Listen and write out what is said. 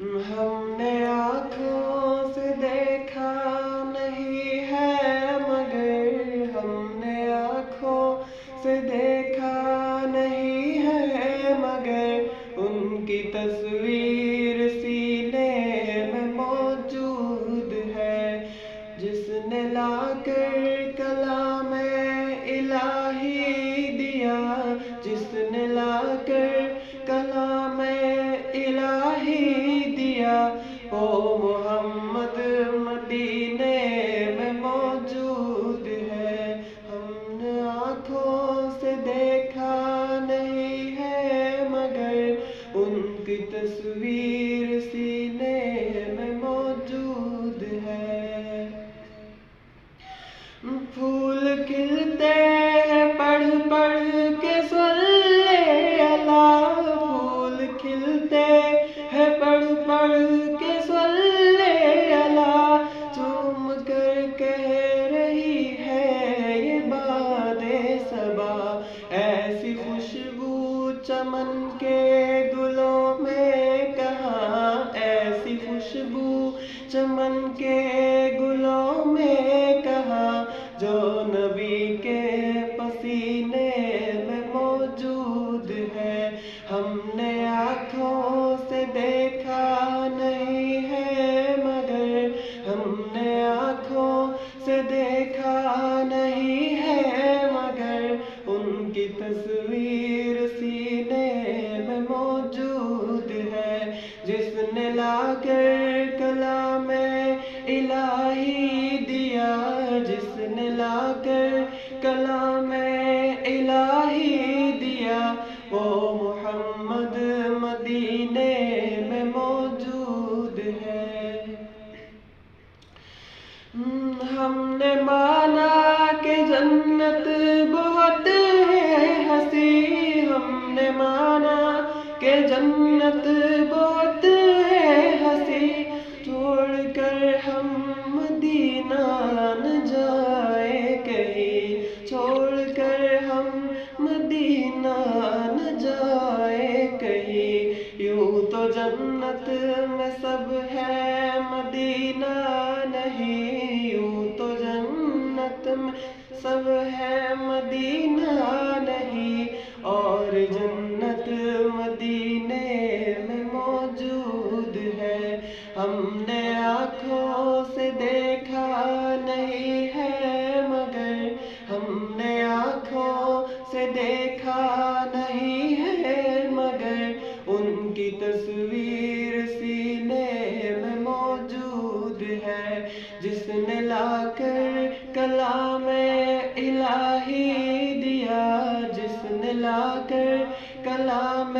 ہم نے آنکھوں سے دیکھا نہیں ہے مگر ہم نے آنکھوں سے دیکھا نہیں ہے مگر ان کی تصویر سینے میں موجود ہے، جس نے لا کر کلام الہی دیا، جس نے لا کر کلام الہی دیا، وہ محمد مدینے میں موجود ہے۔ ہم نے آنکھوں سے دیکھا نہیں ہے مگر ان کی تصویر سینے میں موجود ہے۔ پھول کھلتے ہیں پڑھ پڑھ کے صلی اللہ، پھول کھلتے ہیں پڑھ پڑھ کے صلی اللہ، چوم کر کہہ رہی ہے یہ باد صبا، ایسی خوشبو چمن کے گلوں میں کہاں، ایسی خوشبو چمن کے گلوں میں کہاں، جو نبی کے پسینے میں موجود ہے۔ ہم نے آنکھوں سے دیکھا نہیں ہے مگر ہم نے آنکھوں سے دیکھا نہیں ہے مگر ان کی تصویر سینے میں موجود ہے، جس نے لا کر کلام الہی دیا، جس نے لا کر کلام الہی دیا، وہ محمد مدینے میں موجود ہے۔ ہم نے مانا کہ جنت بہت ہے ہنسی، ہم نے مانا کہ جنت بہت ہے ہنسی، چھوڑ کر ہم مدینہ نہ جائے کہیں، چھوڑ کر ہم مدینہ نہ جائے کہیں، یوں تو جنت میں سب ہے مدینہ نہیں، یوں تو جنت میں سب ہے مدینہ نہیں، اور جنت مدینے میں موجود ہے۔ ہم نے آنکھوں سے دیکھا نہیں ہے مگر ہم نے آنکھوں سے دیکھا نہیں ہے مگر ان کی تصویر سینے میں موجود ہے، جس نے لا کر کلام الہی دیا، جس نے لا کر کلام